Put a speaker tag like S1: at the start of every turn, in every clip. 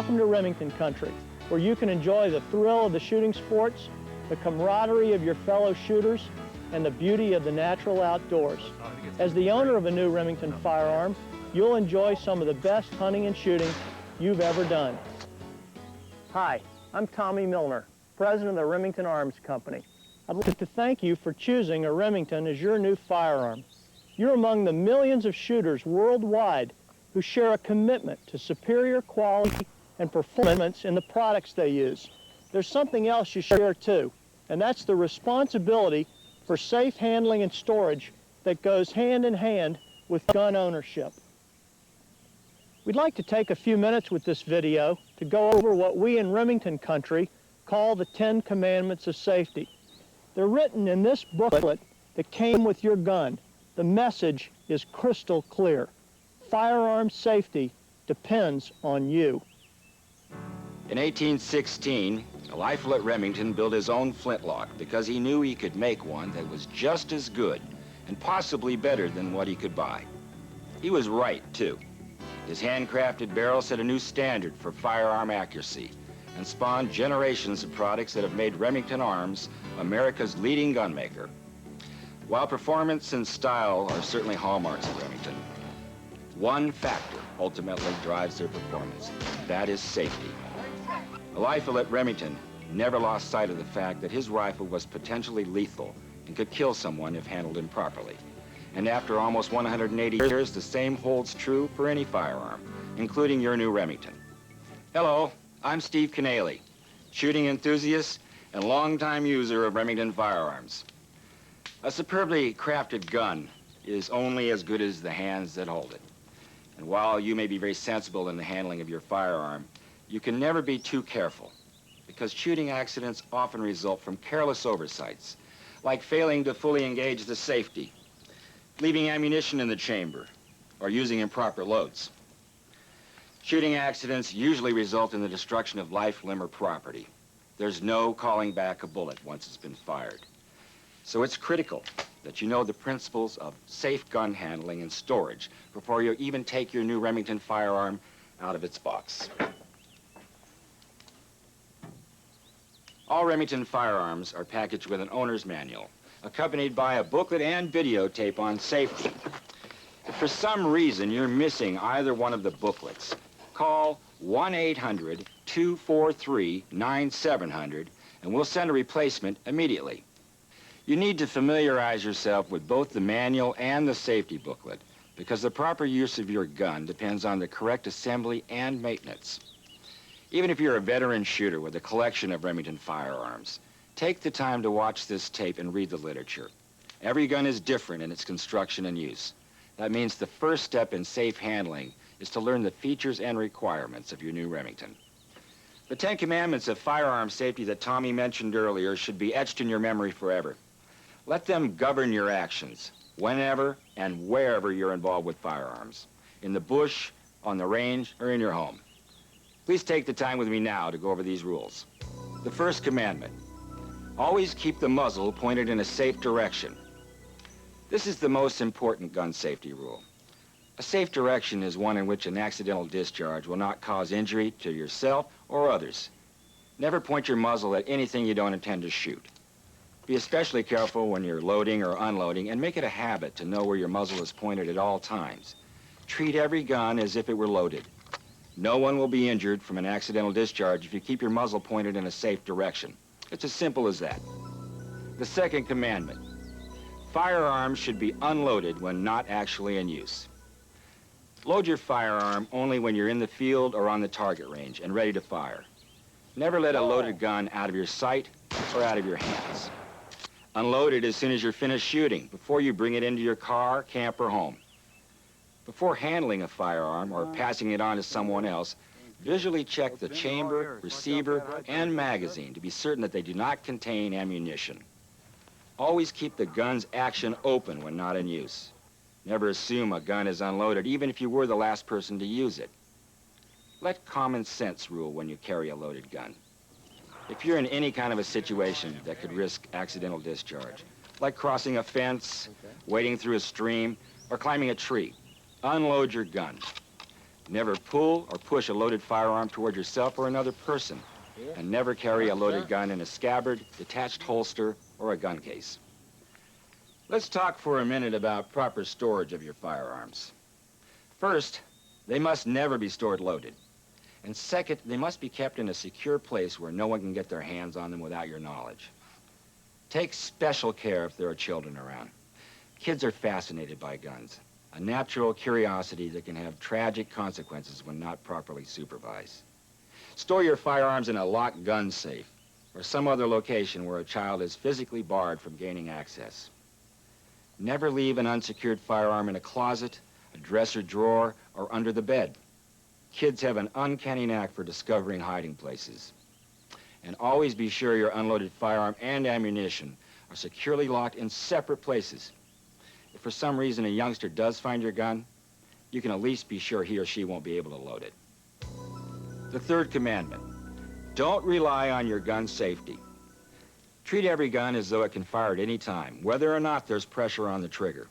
S1: Welcome to Remington country, where you can enjoy the thrill of the shooting sports, the camaraderie of your fellow shooters, and the beauty of the natural outdoors. As the owner of a new Remington firearm, you'll enjoy some of the best hunting and shooting you've ever done. Hi, I'm Tommy Milner, president of the Remington Arms Company. I'd like to thank you for choosing a Remington as your new firearm. You're among the millions of shooters worldwide who share a commitment to superior quality and performance in the products they use. There's something else you share too, and that's the responsibility for safe handling and storage that goes hand in hand with gun ownership. We'd like to take a few minutes with this video to go over what we in Remington country call the 10 Commandments of Safety. They're written in this booklet that came with your gun. The message is crystal clear. Firearm safety depends on you.
S2: In 1816, a lifer at Remington built his own flintlock because he knew he could make one that was just as good and possibly better than what he could buy. He was right, too. His handcrafted barrel set a new standard for firearm accuracy and spawned generations of products that have made Remington Arms America's leading gun maker. While performance and style are certainly hallmarks of Remington, one factor ultimately drives their performance. That is safety. A lifer at Remington never lost sight of the fact that his rifle was potentially lethal and could kill someone if handled improperly. And after almost 180 years, the same holds true for any firearm, including your new Remington. Hello, I'm Steve Canale, shooting enthusiast and longtime user of Remington firearms. A superbly crafted gun is only as good as the hands that hold it. And while you may be very sensible in the handling of your firearm, you can never be too careful, because shooting accidents often result from careless oversights, like failing to fully engage the safety, leaving ammunition in the chamber, or using improper loads. Shooting accidents usually result in the destruction of life, limb, or property. There's no calling back a bullet once it's been fired. So it's critical that you know the principles of safe gun handling and storage before you even take your new Remington firearm out of its box. All Remington firearms are packaged with an owner's manual, accompanied by a booklet and videotape on safety. If for some reason you're missing either one of the booklets, call 1-800-243-9700 and we'll send a replacement immediately. You need to familiarize yourself with both the manual and the safety booklet, because the proper use of your gun depends on the correct assembly and maintenance. Even if you're a veteran shooter with a collection of Remington firearms, take the time to watch this tape and read the literature. Every gun is different in its construction and use. That means the first step in safe handling is to learn the features and requirements of your new Remington. The 10 Commandments of firearm safety that Tommy mentioned earlier should be etched in your memory forever. Let them govern your actions whenever and wherever you're involved with firearms, in the bush, on the range, or in your home. Please take the time with me now to go over these rules. The first commandment: always keep the muzzle pointed in a safe direction. This is the most important gun safety rule. A safe direction is one in which an accidental discharge will not cause injury to yourself or others. Never point your muzzle at anything you don't intend to shoot. Be especially careful when you're loading or unloading, and make it a habit to know where your muzzle is pointed at all times. Treat every gun as if it were loaded. No one will be injured from an accidental discharge if you keep your muzzle pointed in a safe direction. It's as simple as that. The second commandment: firearms should be unloaded when not actually in use. Load your firearm only when you're in the field or on the target range and ready to fire. Never let a loaded gun out of your sight or out of your hands. Unload it as soon as you're finished shooting, before you bring it into your car, camp, or home. Before handling a firearm or passing it on to someone else, visually check the chamber, receiver, and magazine to be certain that they do not contain ammunition. Always keep the gun's action open when not in use. Never assume a gun is unloaded, even if you were the last person to use it. Let common sense rule when you carry a loaded gun. If you're in any kind of a situation that could risk accidental discharge, like crossing a fence, wading through a stream, or climbing a tree, unload your gun. Never pull or push a loaded firearm toward yourself or another person. And never carry a loaded gun in a scabbard, detached holster, or a gun case. Let's talk for a minute about proper storage of your firearms. First, they must never be stored loaded. And second, they must be kept in a secure place where no one can get their hands on them without your knowledge. Take special care if there are children around. Kids are fascinated by guns, a natural curiosity that can have tragic consequences when not properly supervised. Store your firearms in a locked gun safe or some other location where a child is physically barred from gaining access. Never leave an unsecured firearm in a closet, a dresser drawer, or under the bed. Kids have an uncanny knack for discovering hiding places. And always be sure your unloaded firearm and ammunition are securely locked in separate places. If for some reason a youngster does find your gun, you can at least be sure he or she won't be able to load it. The third commandment, don't rely on your gun's safety. Treat every gun as though it can fire at any time, whether or not there's pressure on the trigger.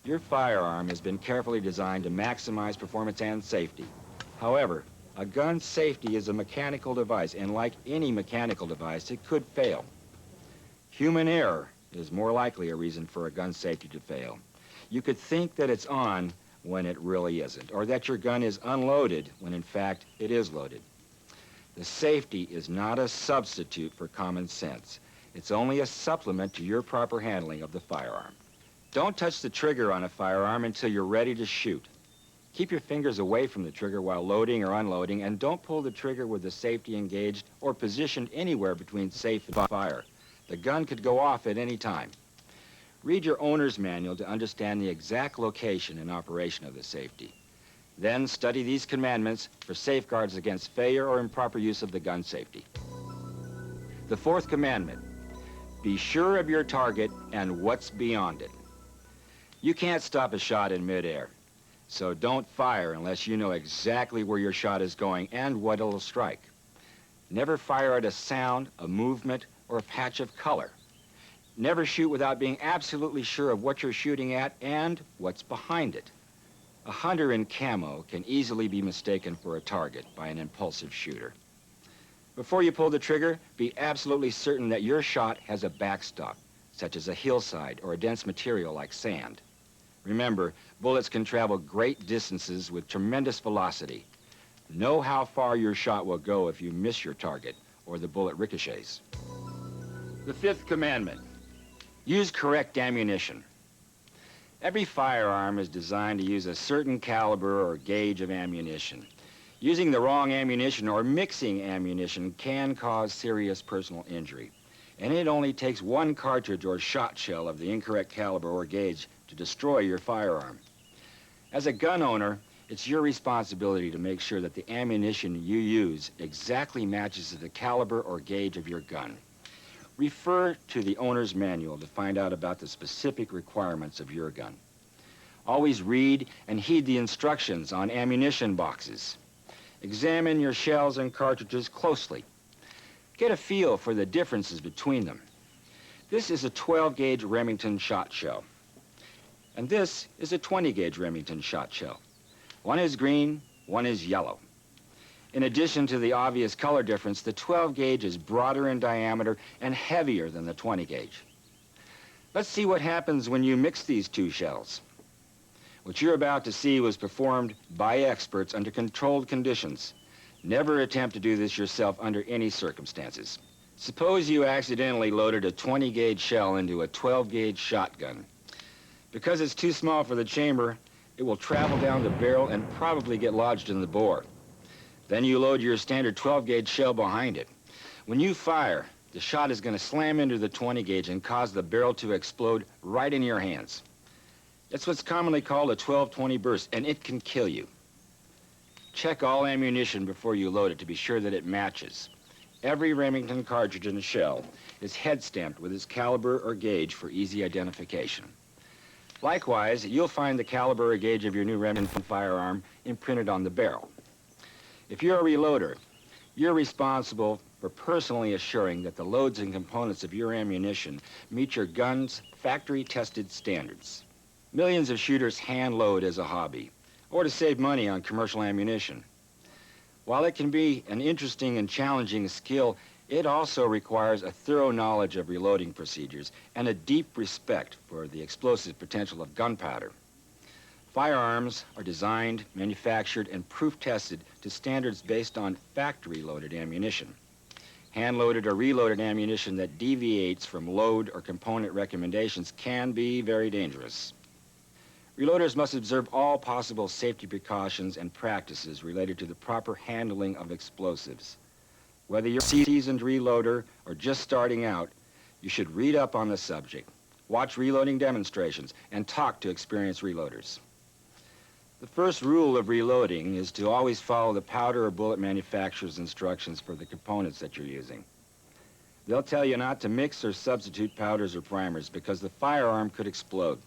S2: Your firearm has been carefully designed to maximize performance and safety. However, a gun's safety is a mechanical device, and like any mechanical device, it could fail. Human error is more likely a reason for a gun's safety to fail. You could think that it's on when it really isn't, or that your gun is unloaded when in fact it is loaded. The safety is not a substitute for common sense. It's only a supplement to your proper handling of the firearm. Don't touch the trigger on a firearm until you're ready to shoot. Keep your fingers away from the trigger while loading or unloading, and don't pull the trigger with the safety engaged or positioned anywhere between safe and fire. The gun could go off at any time. Read your owner's manual to understand the exact location and operation of the safety. Then study these commandments for safeguards against failure or improper use of the gun safety. The fourth commandment, be sure of your target and what's beyond it. You can't stop a shot in midair, so don't fire unless you know exactly where your shot is going and what it'll strike. Never fire at a sound, a movement, or a patch of color. Never shoot without being absolutely sure of what you're shooting at and what's behind it. A hunter in camo can easily be mistaken for a target by an impulsive shooter. Before you pull the trigger, be absolutely certain that your shot has a backstop, such as a hillside or a dense material like sand. Remember, bullets can travel great distances with tremendous velocity. Know how far your shot will go if you miss your target or the bullet ricochets. The fifth commandment, use correct ammunition. Every firearm is designed to use a certain caliber or gauge of ammunition. Using the wrong ammunition or mixing ammunition can cause serious personal injury. And it only takes one cartridge or shot shell of the incorrect caliber or gauge to destroy your firearm. As a gun owner, it's your responsibility to make sure that the ammunition you use exactly matches the caliber or gauge of your gun. Refer to the owner's manual to find out about the specific requirements of your gun. Always read and heed the instructions on ammunition boxes. Examine your shells and cartridges closely. Get a feel for the differences between them. This is a 12-gauge Remington shot shell, and this is a 20-gauge Remington shot shell. One is green, one is yellow. In addition to the obvious color difference, the 12-gauge is broader in diameter and heavier than the 20-gauge. Let's see what happens when you mix these two shells. What you're about to see was performed by experts under controlled conditions. Never attempt to do this yourself under any circumstances. Suppose you accidentally loaded a 20-gauge shell into a 12-gauge shotgun. Because it's too small for the chamber, it will travel down the barrel and probably get lodged in the bore. Then you load your standard 12-gauge shell behind it. When you fire, the shot is going to slam into the 20-gauge and cause the barrel to explode right in your hands. That's what's commonly called a 12-20 burst, and it can kill you. Check all ammunition before you load it to be sure that it matches. Every Remington cartridge and shell is head stamped with its caliber or gauge for easy identification. Likewise, you'll find the caliber or gauge of your new Remington firearm imprinted on the barrel. If you're a reloader, you're responsible for personally assuring that the loads and components of your ammunition meet your gun's factory-tested standards. Millions of shooters hand load as a hobby. or to save money on commercial ammunition. While it can be an interesting and challenging skill, it also requires a thorough knowledge of reloading procedures and a deep respect for the explosive potential of gunpowder. Firearms are designed, manufactured, and proof-tested to standards based on factory-loaded ammunition. Hand-loaded or reloaded ammunition that deviates from load or component recommendations can be very dangerous. Reloaders must observe all possible safety precautions and practices related to the proper handling of explosives. Whether you're a seasoned reloader or just starting out, you should read up on the subject, watch reloading demonstrations, and talk to experienced reloaders. The first rule of reloading is to always follow the powder or bullet manufacturer's instructions for the components that you're using. They'll tell you not to mix or substitute powders or primers because the firearm could explode.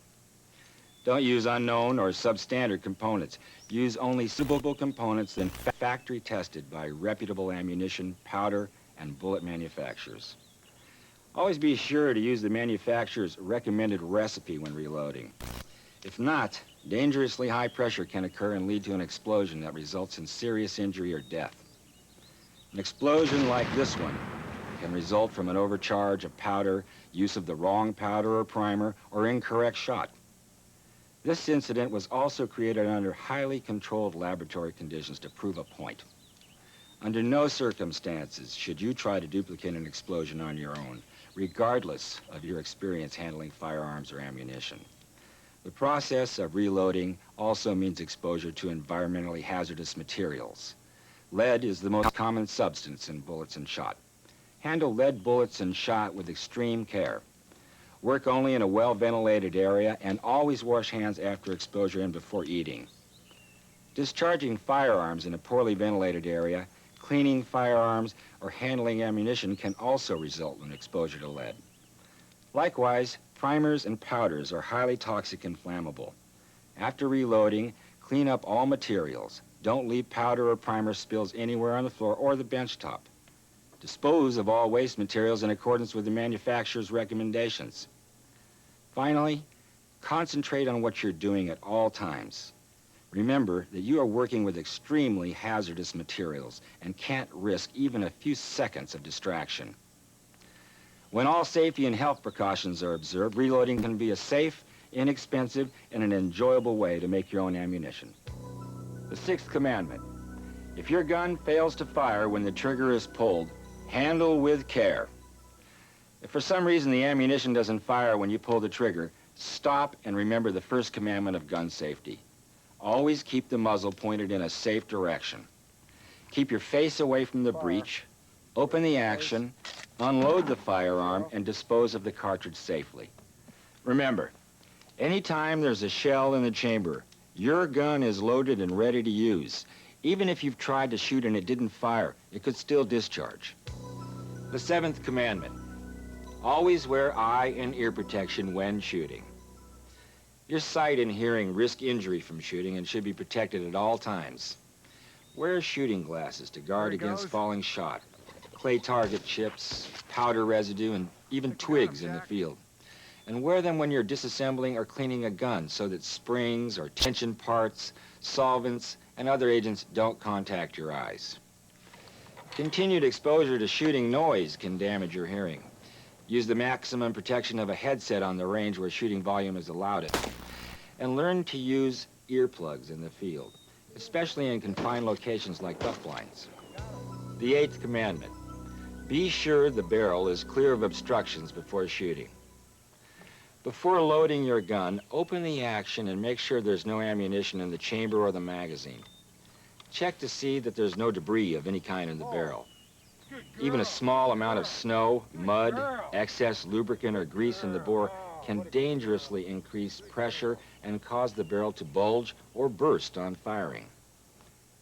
S2: Don't use unknown or substandard components. Use only suitable components and factory tested by reputable ammunition, powder, and bullet manufacturers. Always be sure to use the manufacturer's recommended recipe when reloading. If not, dangerously high pressure can occur and lead to an explosion that results in serious injury or death. An explosion like this one can result from an overcharge of powder, use of the wrong powder or primer, or incorrect shot. This incident was also created under highly controlled laboratory conditions to prove a point. Under no circumstances should you try to duplicate an explosion on your own, regardless of your experience handling firearms or ammunition. The process of reloading also means exposure to environmentally hazardous materials. Lead is the most common substance in bullets and shot. Handle lead bullets and shot with extreme care. Work only in a well-ventilated area and always wash hands after exposure and before eating. Discharging firearms in a poorly ventilated area, cleaning firearms, or handling ammunition can also result in exposure to lead. Likewise, primers and powders are highly toxic and flammable. After reloading, clean up all materials. Don't leave powder or primer spills anywhere on the floor or the bench top. Dispose of all waste materials in accordance with the manufacturer's recommendations. Finally, concentrate on what you're doing at all times. Remember that you are working with extremely hazardous materials and can't risk even a few seconds of distraction. When all safety and health precautions are observed, reloading can be a safe, inexpensive, and an enjoyable way to make your own ammunition. The sixth commandment: if your gun fails to fire when the trigger is pulled, handle with care. If for some reason the ammunition doesn't fire when you pull the trigger, stop and remember the first commandment of gun safety. Always keep the muzzle pointed in a safe direction. Keep your face away from the breech, open the action, unload the firearm, and dispose of the cartridge safely. Remember, anytime there's a shell in the chamber, your gun is loaded and ready to use. Even if you've tried to shoot and it didn't fire, it could still discharge. The seventh commandment: always wear eye and ear protection when shooting. Your sight and hearing risk injury from shooting and should be protected at all times. Wear shooting glasses to guard against falling shot, clay target chips, powder residue, and even twigs in the field. And wear them when you're disassembling or cleaning a gun so that springs or tension parts, solvents, and other agents don't contact your eyes. Continued exposure to shooting noise can damage your hearing. Use the maximum protection of a headset on the range where shooting volume is allowed it. And learn to use earplugs in the field, especially in confined locations like duck blinds. The eighth commandment: be sure the barrel is clear of obstructions before shooting. Before loading your gun, open the action and make sure there's no ammunition in the chamber or the magazine. Check to see that there's no debris of any kind in the barrel. Even a small amount of snow, mud, excess lubricant, or grease in the bore can dangerously increase pressure and cause the barrel to bulge or burst on firing.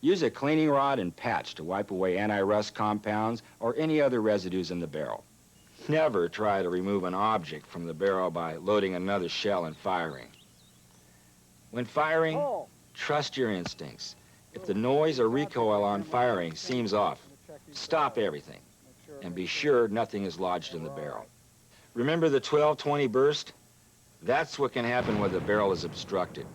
S2: Use a cleaning rod and patch to wipe away anti-rust compounds or any other residues in the barrel. Never try to remove an object from the barrel by loading another shell and firing. When firing, trust your instincts. If the noise or recoil on firing seems off, stop everything and be sure nothing is lodged in the barrel. Remember the 12-20 burst? That's what can happen when the barrel is obstructed.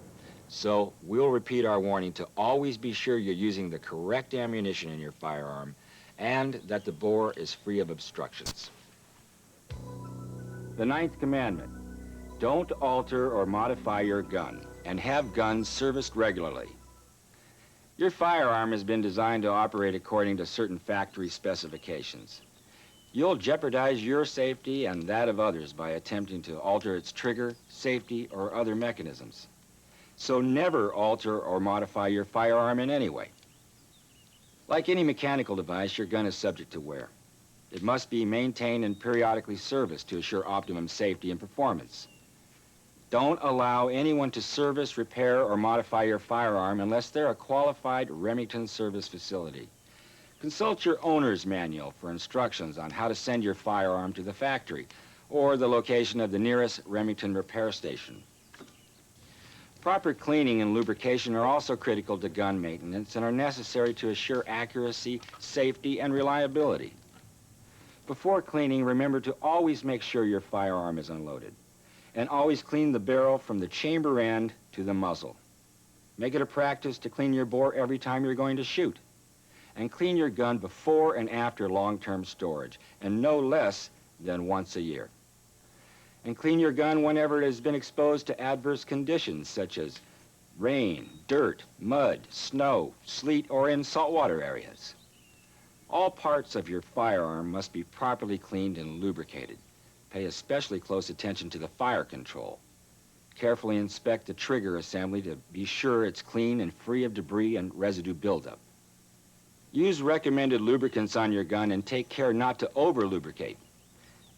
S2: So we'll repeat our warning to always be sure you're using the correct ammunition in your firearm and that the bore is free of obstructions. The ninth commandment, don't alter or modify your gun and have guns serviced regularly. Your firearm has been designed to operate according to certain factory specifications. You'll jeopardize your safety and that of others by attempting to alter its trigger, safety, or other mechanisms. So never alter or modify your firearm in any way. Like any mechanical device, your gun is subject to wear. It must be maintained and periodically serviced to assure optimum safety and performance. Don't allow anyone to service, repair, or modify your firearm unless they're a qualified Remington service facility. Consult your owner's manual for instructions on how to send your firearm to the factory or the location of the nearest Remington repair station. Proper cleaning and lubrication are also critical to gun maintenance and are necessary to assure accuracy, safety, and reliability. Before cleaning, remember to always make sure your firearm is unloaded, and always clean the barrel from the chamber end to the muzzle. Make it a practice to clean your bore every time you're going to shoot, and clean your gun before and after long-term storage, and no less than once a year. And clean your gun whenever it has been exposed to adverse conditions such as rain, dirt, mud, snow, sleet, or in saltwater areas. All parts of your firearm must be properly cleaned and lubricated. Pay especially close attention to the fire control. Carefully inspect the trigger assembly to be sure it's clean and free of debris and residue buildup. Use recommended lubricants on your gun and take care not to over-lubricate.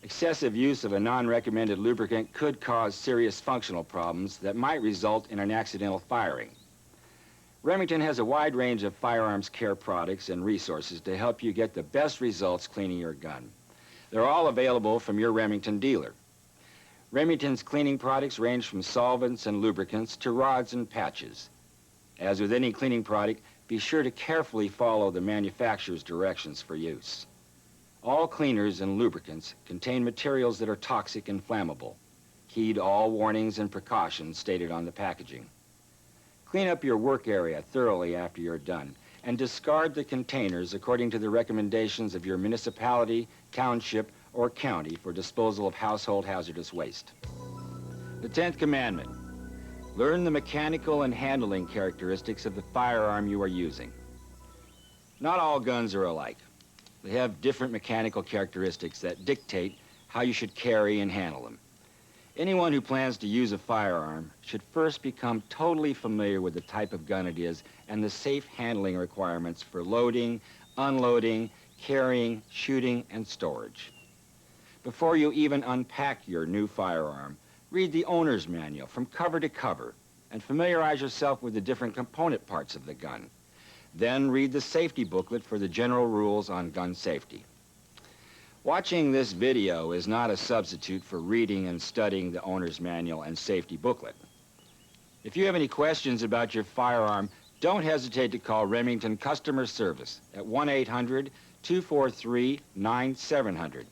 S2: Excessive use of a non-recommended lubricant could cause serious functional problems that might result in an accidental firing. Remington has a wide range of firearms care products and resources to help you get the best results cleaning your gun. They're all available from your Remington dealer. Remington's cleaning products range from solvents and lubricants to rods and patches. As with any cleaning product, be sure to carefully follow the manufacturer's directions for use. All cleaners and lubricants contain materials that are toxic and flammable. Heed all warnings and precautions stated on the packaging. Clean up your work area thoroughly after you're done, and discard the containers according to the recommendations of your municipality, township, or county for disposal of household hazardous waste. The 10th commandment, learn the mechanical and handling characteristics of the firearm you are using. Not all guns are alike. They have different mechanical characteristics that dictate how you should carry and handle them. Anyone who plans to use a firearm should first become totally familiar with the type of gun it is and the safe handling requirements for loading, unloading, carrying, shooting, and storage. Before you even unpack your new firearm, read the owner's manual from cover to cover and familiarize yourself with the different component parts of the gun. Then read the safety booklet for the general rules on gun safety. Watching this video is not a substitute for reading and studying the owner's manual and safety booklet. If you have any questions about your firearm, don't hesitate to call Remington Customer Service at 1-800-243-9700.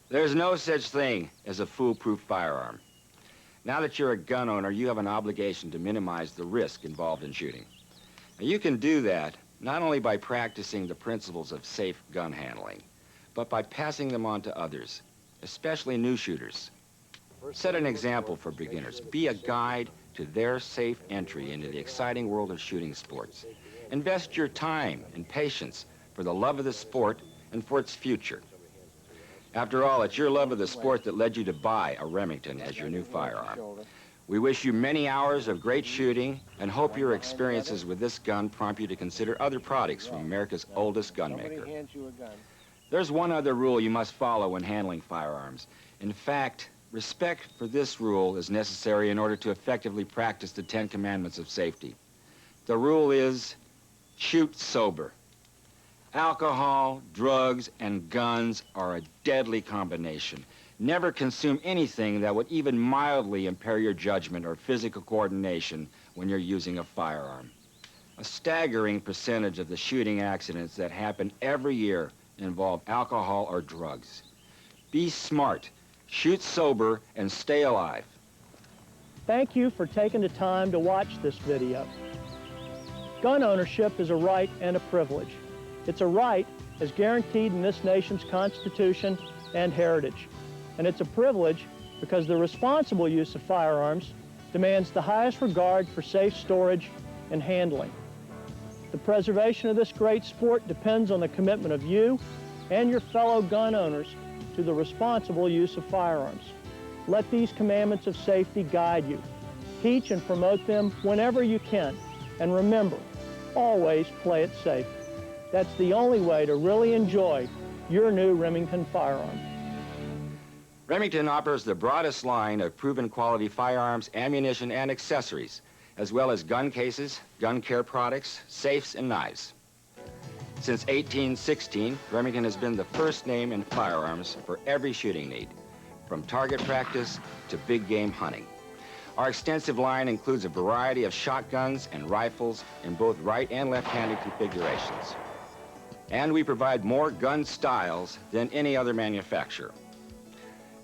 S2: There's no such thing as a foolproof firearm. Now that you're a gun owner, you have an obligation to minimize the risk involved in shooting. Now, you can do that not only by practicing the principles of safe gun handling, but by passing them on to others, especially new shooters. Set an example for beginners. Be a guide to their safe entry into the exciting world of shooting sports. Invest your time and patience for the love of the sport and for its future. After all, it's your love of the sport that led you to buy a Remington as your new firearm. We wish you many hours of great shooting and hope your experiences with this gun prompt you to consider other products from America's oldest gun maker. There's one other rule you must follow when handling firearms. In fact, respect for this rule is necessary in order to effectively practice the 10 commandments of safety. The rule is, shoot sober. Alcohol, drugs, and guns are a deadly combination. Never consume anything that would even mildly impair your judgment or physical coordination when you're using a firearm. A staggering percentage of the shooting accidents that happen every year involve alcohol or drugs. Be smart, shoot sober, and stay alive.
S1: Thank you for taking the time to watch this video. Gun ownership is a right and a privilege. It's a right as guaranteed in this nation's Constitution and heritage. And it's a privilege because the responsible use of firearms demands the highest regard for safe storage and handling. The preservation of this great sport depends on the commitment of you and your fellow gun owners to the responsible use of firearms. Let these commandments of safety guide you. Teach and promote them whenever you can. And remember, always play it safe. That's the only way to really enjoy your new Remington firearm.
S2: Remington offers the broadest line of proven quality firearms, ammunition, and accessories, as well as gun cases, gun care products, safes, and knives. Since 1816, Remington has been the first name in firearms for every shooting need, from target practice to big game hunting. Our extensive line includes a variety of shotguns and rifles in both right and left-handed configurations. And we provide more gun styles than any other manufacturer.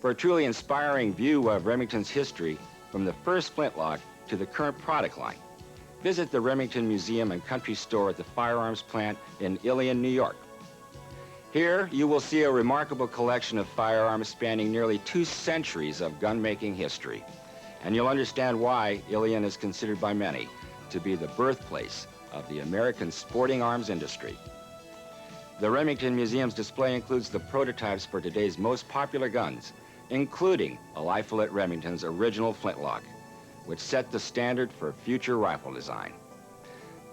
S2: For a truly inspiring view of Remington's history, from the first flintlock to the current product line, visit the Remington Museum and Country Store at the firearms plant in Ilion, New York. Here, you will see a remarkable collection of firearms spanning nearly 2 centuries of gun-making history. And you'll understand why Ilion is considered by many to be the birthplace of the American sporting arms industry. The Remington Museum's display includes the prototypes for today's most popular guns, including a rifle at Remington's original flintlock, which set the standard for future rifle design.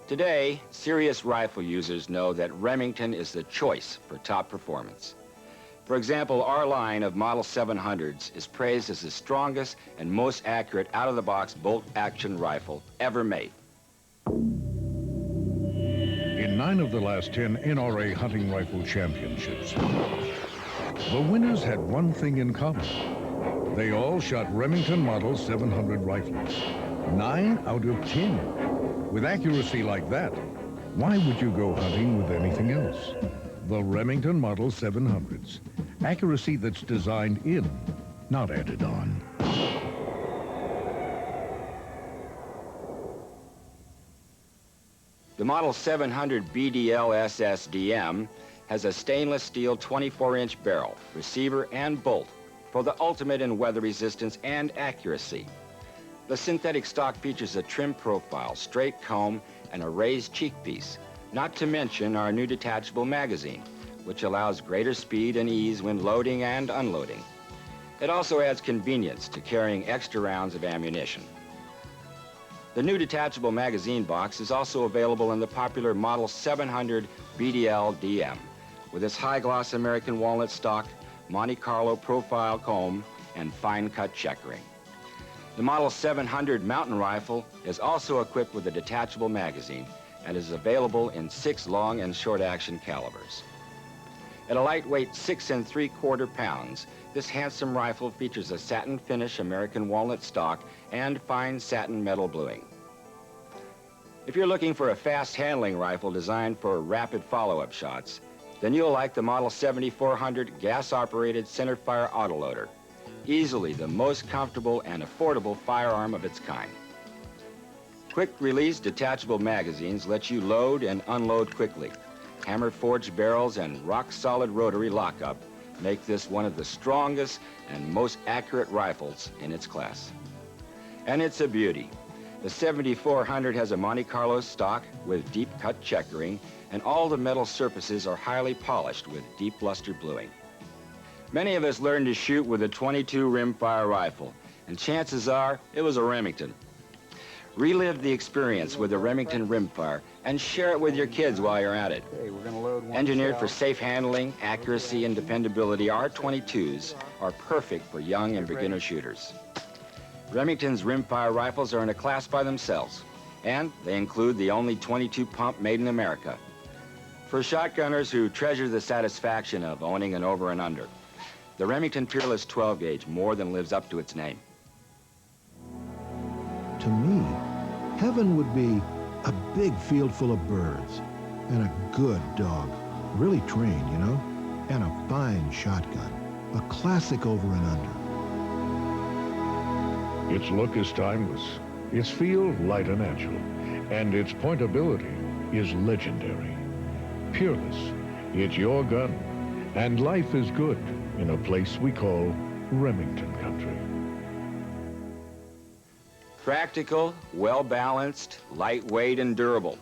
S2: Today, serious rifle users know that Remington is the choice for top performance. For example, our line of Model 700s is praised as the strongest and most accurate out-of-the-box bolt-action rifle ever made.
S3: In 9 of the last 10 NRA hunting rifle championships, the winners had one thing in common. They all shot Remington Model 700 rifles. 9 out of 10. With accuracy like that, why would you go hunting with anything else? The Remington Model 700s. Accuracy that's designed in, not added on.
S2: The Model 700 BDL SSDM has a stainless steel 24-inch barrel, receiver, and bolt for the ultimate in weather resistance and accuracy. The synthetic stock features a trim profile, straight comb, and a raised cheek piece, not to mention our new detachable magazine, which allows greater speed and ease when loading and unloading. It also adds convenience to carrying extra rounds of ammunition. The new detachable magazine box is also available in the popular Model 700 BDL DM, with its high-gloss American walnut stock, Monte Carlo profile comb, and fine-cut checkering. The Model 700 mountain rifle is also equipped with a detachable magazine and is available in 6 long and short-action calibers. At a lightweight 6 3/4 pounds, this handsome rifle features a satin finish American walnut stock and fine satin metal bluing. If you're looking for a fast handling rifle designed for rapid follow-up shots, then you'll like the Model 7400 gas-operated centerfire autoloader, easily the most comfortable and affordable firearm of its kind. Quick-release detachable magazines let you load and unload quickly. Hammer-forged barrels and rock-solid rotary lockup make this one of the strongest and most accurate rifles in its class. And it's a beauty. The 7400 has a Monte Carlo stock with deep-cut checkering, and all the metal surfaces are highly polished with deep luster bluing. Many of us learned to shoot with a .22 rimfire rifle, and chances are it was a Remington. Relive the experience with the Remington rimfire and share it with your kids while you're at it.
S4: Okay, we're gonna load one
S2: Engineered for
S4: shell.
S2: safe handling, accuracy, and dependability, our .22s are perfect for young and beginner shooters. Remington's rimfire rifles are in a class by themselves, and they include the only .22 pump made in America. For shotgunners who treasure the satisfaction of owning an over and under, the Remington Peerless 12 gauge more than lives up to its name.
S5: To me, heaven would be a big field full of birds and a good dog, really trained, you know, and a fine shotgun, a classic over and under.
S3: Its look is timeless, its feel light and agile, and its pointability is legendary. Peerless, it's your gun, and life is good in a place we call Remington country.
S2: Practical, well-balanced, lightweight, and durable,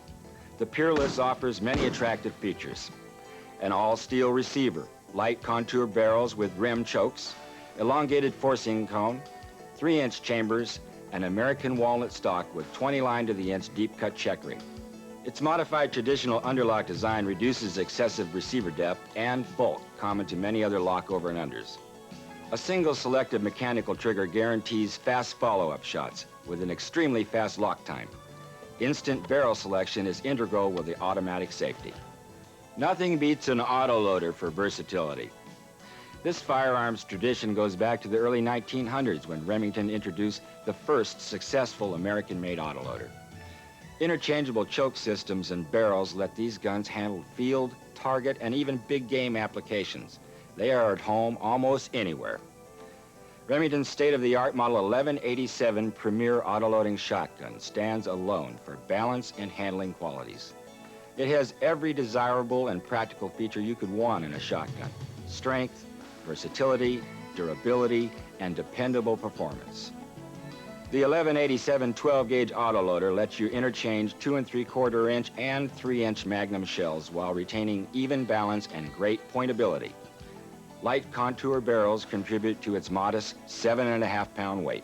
S2: the Peerless offers many attractive features. An all-steel receiver, light contour barrels with rim chokes, elongated forcing cone, 3-inch chambers, and American walnut stock with 20 line to the inch deep cut checkering. Its modified traditional underlock design reduces excessive receiver depth and bulk common to many other lock over and unders. A single selective mechanical trigger guarantees fast follow-up shots with an extremely fast lock time. Instant barrel selection is integral with the automatic safety. Nothing beats an autoloader for versatility. This firearms tradition goes back to the early 1900s when Remington introduced the first successful American-made autoloader. Interchangeable choke systems and barrels let these guns handle field, target, and even big game applications. They are at home almost anywhere. Remington's state-of-the-art Model 1187 Premier autoloading shotgun stands alone for balance and handling qualities. It has every desirable and practical feature you could want in a shotgun: strength, versatility, durability, and dependable performance. The 1187 12-gauge autoloader lets you interchange 2 3/4 inch and 3-inch Magnum shells while retaining even balance and great pointability. Light contour barrels contribute to its modest 7.5-pound weight.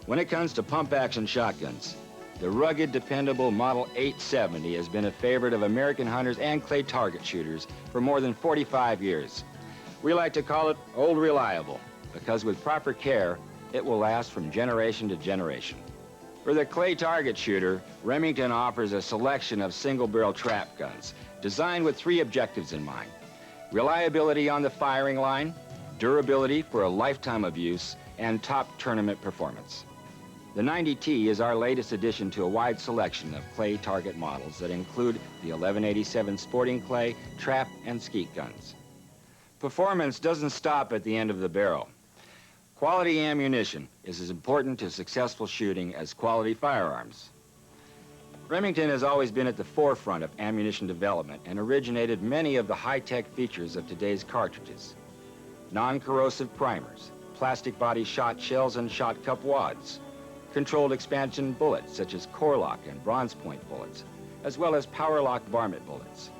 S2: When it comes to pump-action shotguns, the rugged, dependable Model 870 has been a favorite of American hunters and clay target shooters for more than 45 years. We like to call it Old Reliable, because with proper care, it will last from generation to generation. For the clay target shooter, Remington offers a selection of single-barrel trap guns designed with 3 objectives in mind: reliability on the firing line, durability for a lifetime of use, and top tournament performance. The 90T is our latest addition to a wide selection of clay target models that include the 1187 sporting clay, trap, and skeet guns. Performance doesn't stop at the end of the barrel. Quality ammunition is as important to successful shooting as quality firearms. Remington has always been at the forefront of ammunition development and originated many of the high-tech features of today's cartridges: non-corrosive primers, plastic body shot shells and shot cup wads, controlled expansion bullets such as Core-Lock and Bronze Point bullets, as well as Power-Lock varmint bullets.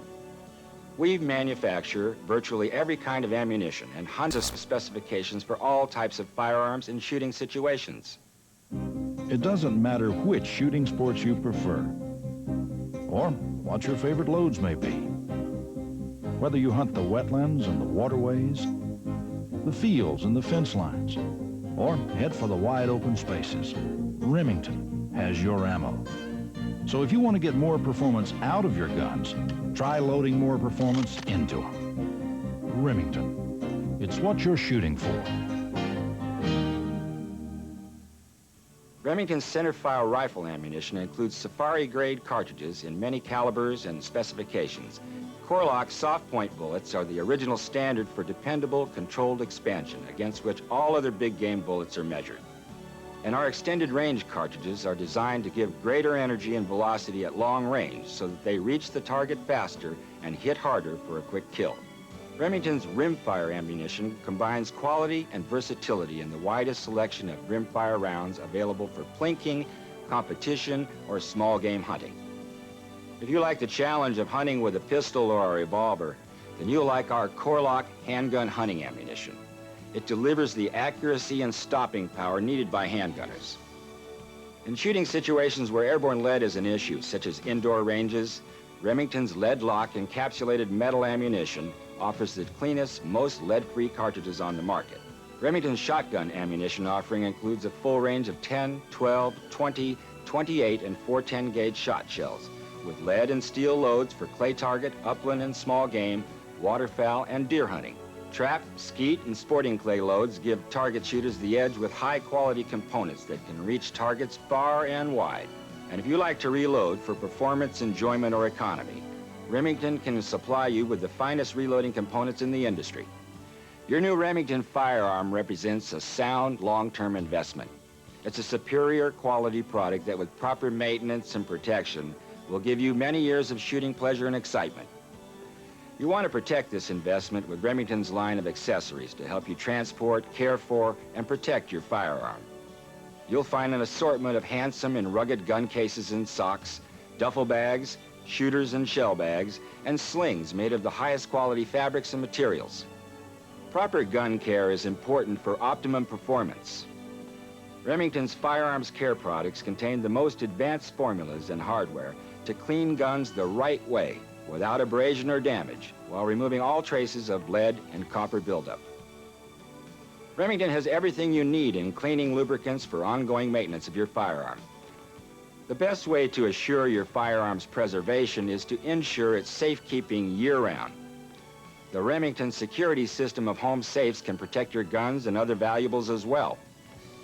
S2: We manufacture virtually every kind of ammunition and hundreds of specifications for all types of firearms in shooting situations.
S4: It doesn't matter which shooting sports you prefer, or what your favorite loads may be. Whether you hunt the wetlands and the waterways, the fields and the fence lines, or head for the wide open spaces, Remington has your ammo. So if you want to get more performance out of your guns, try loading more performance into them. Remington, it's what you're shooting for.
S2: Remington's centerfire rifle ammunition includes safari-grade cartridges in many calibers and specifications. Core-Lock soft point bullets are the original standard for dependable, controlled expansion against which all other big game bullets are measured. And our extended range cartridges are designed to give greater energy and velocity at long range so that they reach the target faster and hit harder for a quick kill. Remington's rimfire ammunition combines quality and versatility in the widest selection of rimfire rounds available for plinking, competition, or small game hunting. If you like the challenge of hunting with a pistol or a revolver, then you'll like our Core-Lock handgun hunting ammunition. It delivers the accuracy and stopping power needed by handgunners. In shooting situations where airborne lead is an issue, such as indoor ranges, Remington's lead-lock encapsulated metal ammunition offers the cleanest, most lead-free cartridges on the market. Remington's shotgun ammunition offering includes a full range of 10, 12, 20, 28, and 410 gauge shot shells, with lead and steel loads for clay target, upland and small game, waterfowl, and deer hunting. Trap, skeet, and sporting clay loads give target shooters the edge with high-quality components that can reach targets far and wide. And if you like to reload for performance, enjoyment, or economy, Remington can supply you with the finest reloading components in the industry. Your new Remington firearm represents a sound, long-term investment. It's a superior quality product that with proper maintenance and protection will give you many years of shooting pleasure and excitement. You want to protect this investment with Remington's line of accessories to help you transport, care for, and protect your firearm. You'll find an assortment of handsome and rugged gun cases and socks, duffel bags, shooters and shell bags, and slings made of the highest quality fabrics and materials. Proper gun care is important for optimum performance. Remington's firearms care products contain the most advanced formulas and hardware to clean guns the right way without abrasion or damage while removing all traces of lead and copper buildup. Remington has everything you need in cleaning lubricants for ongoing maintenance of your firearm. The best way to assure your firearm's preservation is to ensure its safekeeping year-round. The Remington security system of home safes can protect your guns and other valuables as well.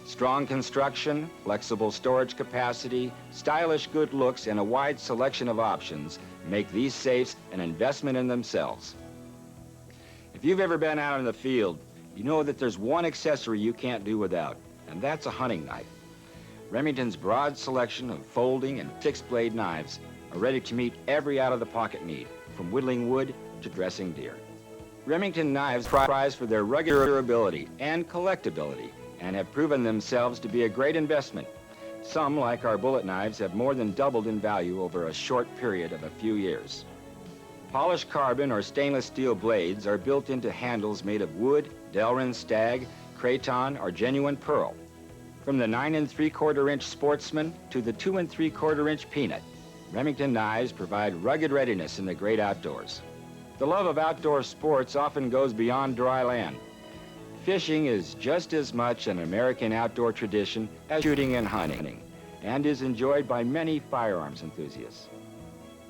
S2: Strong construction, flexible storage capacity, stylish good looks, and a wide selection of options make these safes an investment in themselves. If you've ever been out in the field, you know that there's one accessory you can't do without, and that's a hunting knife. Remington's broad selection of folding and fixed blade knives are ready to meet every out-of-the-pocket need, from whittling wood to dressing deer. Remington knives prize for their rugged durability and collectability and have proven themselves to be a great investment. Some, like our bullet knives, have more than doubled in value over a short period of a few years. Polished carbon or stainless steel blades are built into handles made of wood, Delrin stag, craton, or genuine pearl. From the 9 3/4 inch Sportsman to the 2 3/4 inch Peanut, Remington knives provide rugged readiness in the great outdoors. The love of outdoor sports often goes beyond dry land. Fishing is just as much an American outdoor tradition as shooting and hunting, and is enjoyed by many firearms enthusiasts.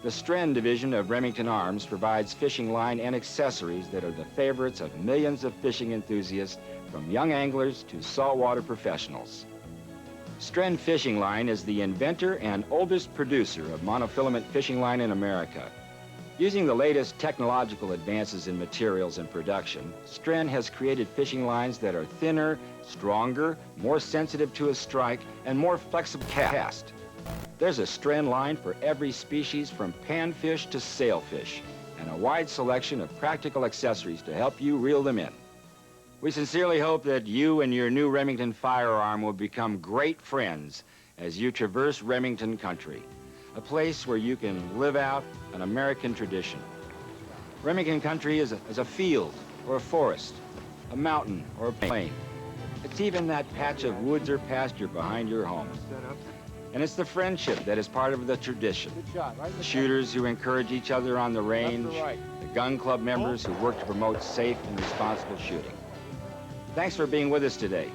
S2: The Stren division of Remington Arms provides fishing line and accessories that are the favorites of millions of fishing enthusiasts, from young anglers to saltwater professionals. Stren Fishing Line is the inventor and oldest producer of monofilament fishing line in America. Using the latest technological advances in materials and production, Stren has created fishing lines that are thinner, stronger, more sensitive to a strike, and more flexible cast. There's a Stren line for every species from panfish to sailfish, and a wide selection of practical accessories to help you reel them in. We sincerely hope that you and your new Remington firearm will become great friends as you traverse Remington country, a place where you can live out an American tradition. Remington country is a field or a forest, a mountain or a plain. It's even that patch of woods or pasture behind your home. And it's the friendship that is part of the tradition. The shooters who encourage each other on the range, the gun club members who work to promote safe and responsible shooting. Thanks for being with us today.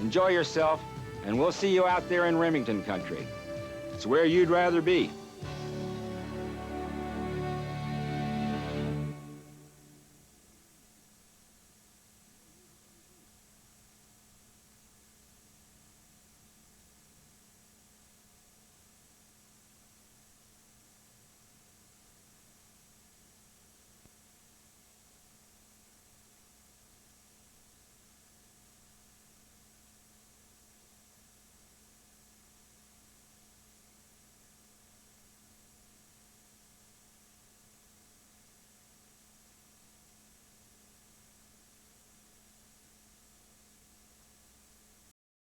S2: Enjoy yourself, and we'll see you out there in Remington country. It's where you'd rather be.